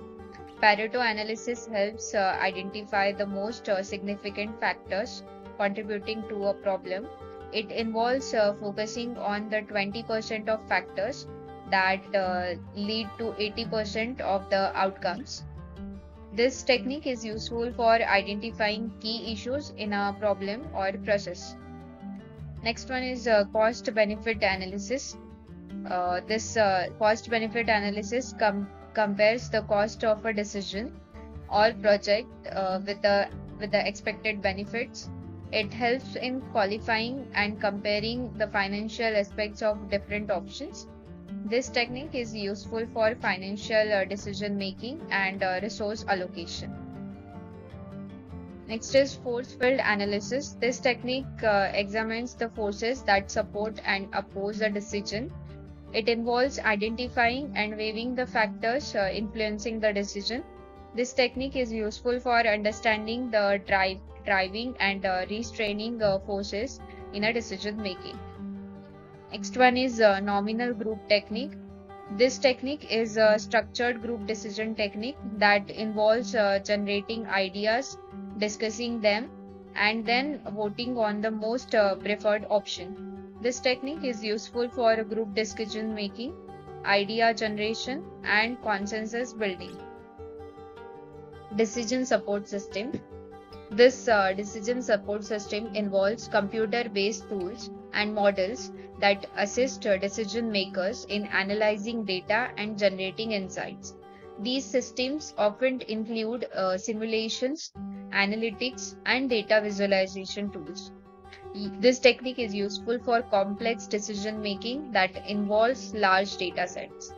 Pareto analysis helps identify the most significant factors contributing to a problem. It involves focusing on the 20% of factors that lead to 80% of the outcomes. This technique is useful for identifying key issues in a problem or process. Next one is cost benefit analysis. This cost benefit analysis compares the cost of a decision or project with the expected benefits. It helps in qualifying and comparing the financial aspects of different options. This technique is useful for financial decision making and resource allocation. Next is force field analysis. This technique examines the forces that support and oppose a decision. It involves identifying and weighing the factors influencing the decision. This technique is useful for understanding the driving and restraining forces in a decision making. Next one is nominal group technique. This technique is a structured group decision technique that involves generating ideas, discussing them, and then voting on the most preferred option. This technique is useful for group decision making, idea generation, and consensus building. Decision support system. This decision support system involves computer-based tools and models that assist decision makers in analyzing data and generating insights. These systems often include simulations, analytics, and data visualization tools. This technique is useful for complex decision making that involves large data sets.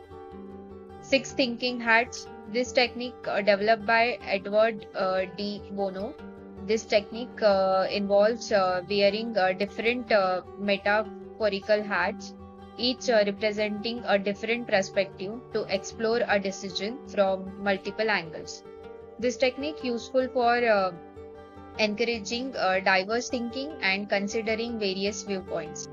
6 thinking hats. This technique developed by Edward D. Bono. This technique involves wearing different metaphorical hats, each representing a different perspective to explore a decision from multiple angles. This technique useful for encouraging diverse thinking and considering various viewpoints.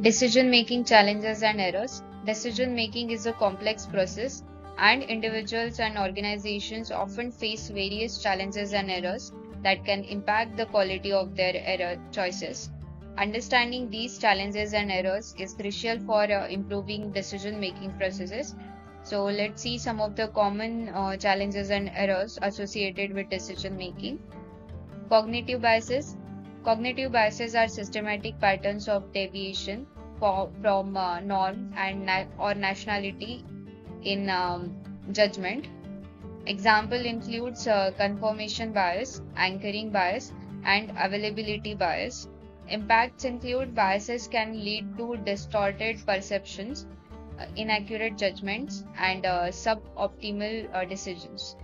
Decision making challenges and errors. Decision making is a complex process, and individuals and organizations often face various challenges and errors that can impact the quality of their error choices. Understanding these challenges and errors is crucial for improving decision-making processes. So let's see some of the common challenges and errors associated with decision-making. Cognitive biases. Cognitive biases are systematic patterns of deviation from norm and or nationality in judgment. Example includes confirmation bias, anchoring bias, and availability bias. Impacts include biases can lead to distorted perceptions, inaccurate judgments, and suboptimal decisions.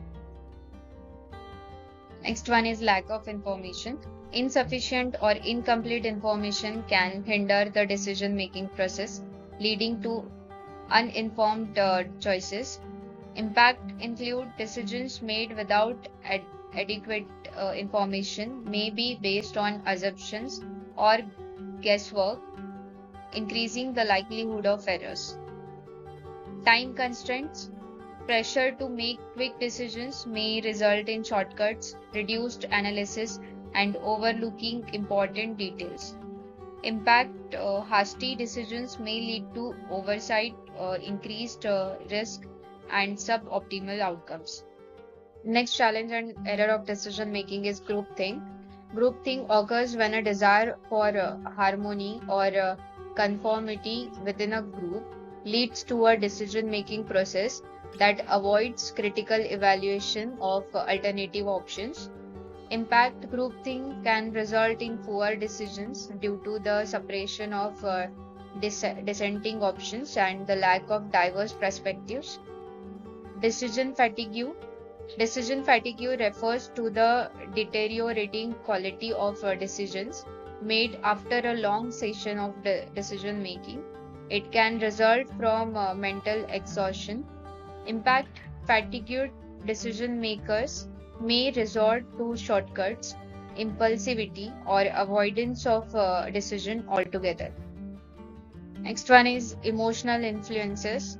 Next one is lack of information. Insufficient or incomplete information can hinder the decision-making process, leading to uninformed choices. Impact include decisions made without adequate information, may be based on assumptions or guesswork, increasing the likelihood of errors. Time constraints. Pressure to make quick decisions may result in shortcuts, reduced analysis, and overlooking important details. Impact hasty decisions may lead to oversight, increased risk, and suboptimal outcomes. Next challenge and error of decision making is groupthink. Groupthink occurs when a desire for harmony or conformity within a group leads to a decision making process that avoids critical evaluation of alternative options. Impact groupthink can result in poor decisions due to the suppression of dissenting options and the lack of diverse perspectives. Decision fatigue. Decision fatigue refers to the deteriorating quality of decisions made after a long session of decision making. It can result from mental exhaustion. Impact fatigued decision makers may resort to shortcuts, impulsivity, or avoidance of decision altogether. Next one is emotional influences.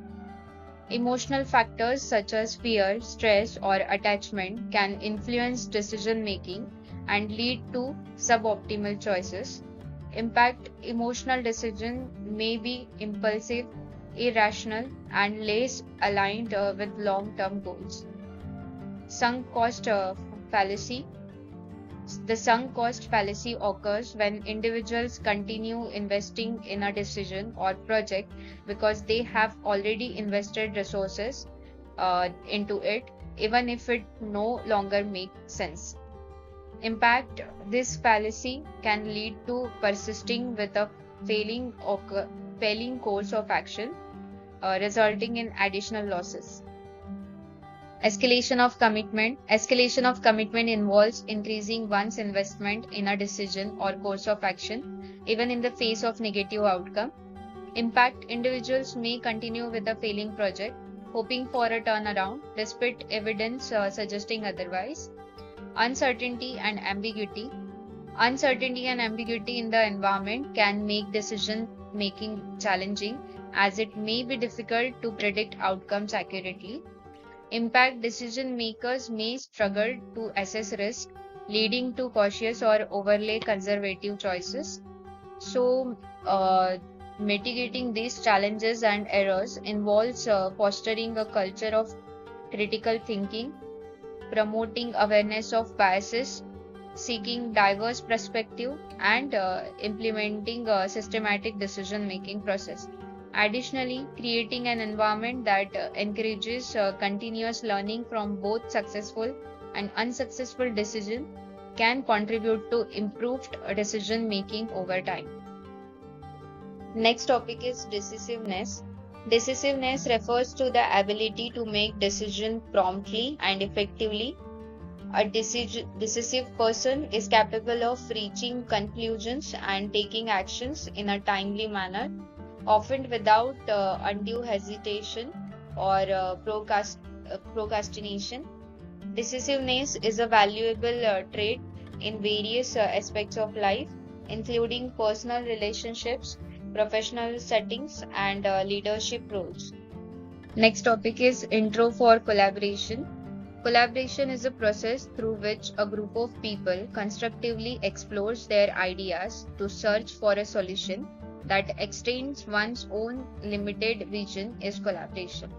Emotional factors such as fear, stress, or attachment can influence decision making and lead to suboptimal choices. Impact emotional decision may be impulsive, irrational, and less aligned with long-term goals. Sunk cost fallacy. The sunk cost fallacy occurs when individuals continue investing in a decision or project because they have already invested resources into it, even if it no longer makes sense. Impact: this fallacy can lead to persisting with a failing course of action, resulting in additional losses. Escalation of commitment. Escalation of commitment involves increasing one's investment in a decision or course of action, even in the face of negative outcome. Impact: individuals may continue with a failing project, hoping for a turnaround, despite evidence suggesting otherwise. Uncertainty and ambiguity. Uncertainty and ambiguity in the environment can make decision making challenging, as it may be difficult to predict outcomes accurately. Impact: decision makers may struggle to assess risk, leading to cautious or overly conservative choices. So, mitigating these challenges and errors involves fostering a culture of critical thinking, promoting awareness of biases, seeking diverse perspective, and implementing a systematic decision-making process. Additionally, creating an environment that encourages continuous learning from both successful and unsuccessful decisions can contribute to improved decision making over time. Next topic is decisiveness. Decisiveness refers to the ability to make decisions promptly and effectively. A decisive person is capable of reaching conclusions and taking actions in a timely manner, often without undue hesitation or procrastination. Decisiveness is a valuable trait in various aspects of life, including personal relationships, professional settings, and leadership roles. Next topic is intro for collaboration. Collaboration is a process through which a group of people constructively explores their ideas to search for a solution that extends one's own limited vision is collaboration.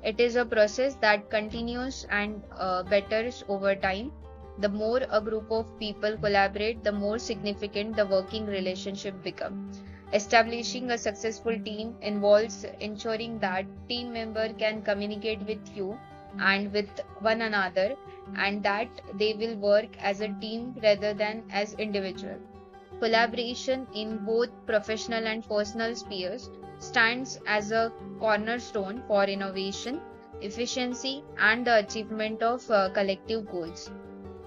It is a process that continues and betters over time. The more a group of people collaborate, the more significant the working relationship becomes. Establishing a successful team involves ensuring that team member can communicate with you and with one another, and that they will work as a team rather than as individual. Collaboration in both professional and personal spheres stands as a cornerstone for innovation, efficiency, and the achievement of collective goals.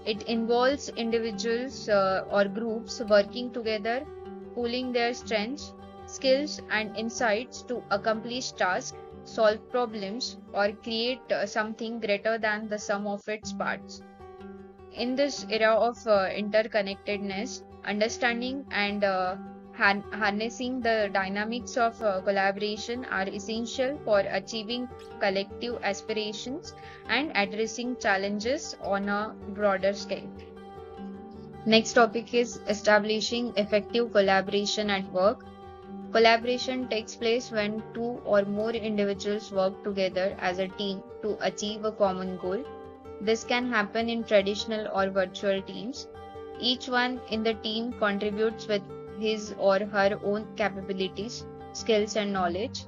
It involves individuals or groups working together, pooling their strengths, skills, and insights to accomplish tasks, solve problems, or create something greater than the sum of its parts. In this era of interconnectedness, understanding and harnessing the dynamics of collaboration are essential for achieving collective aspirations and addressing challenges on a broader scale. Next topic is establishing effective collaboration at work. Collaboration takes place when two or more individuals work together as a team to achieve a common goal. This can happen in traditional or virtual teams. Each one in the team contributes with his or her own capabilities, skills, and knowledge.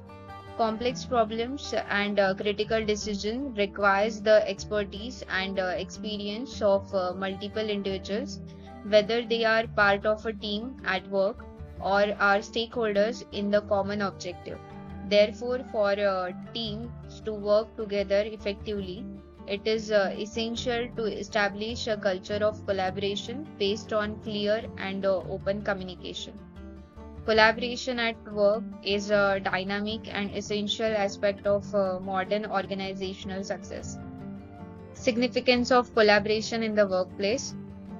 Complex problems and critical decision requires the expertise and experience of multiple individuals, whether they are part of a team at work or are stakeholders in the common objective. Therefore, for teams to work together effectively, it is essential to establish a culture of collaboration based on clear and open communication. Collaboration at work is a dynamic and essential aspect of modern organizational success. Significance of collaboration in the workplace.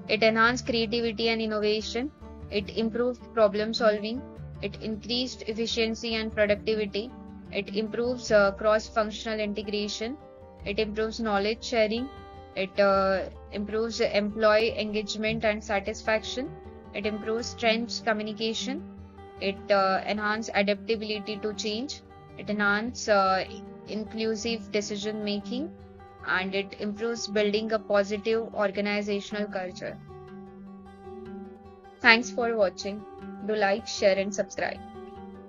It enhances creativity and innovation. It improved problem solving. It increased efficiency and productivity. It improves cross-functional integration. It improves knowledge sharing. It improves employee engagement and satisfaction. It improves strengths communication. It enhances adaptability to change. It enhances inclusive decision making, and it improves building a positive organizational culture. Thanks for watching. Do like, share, and subscribe.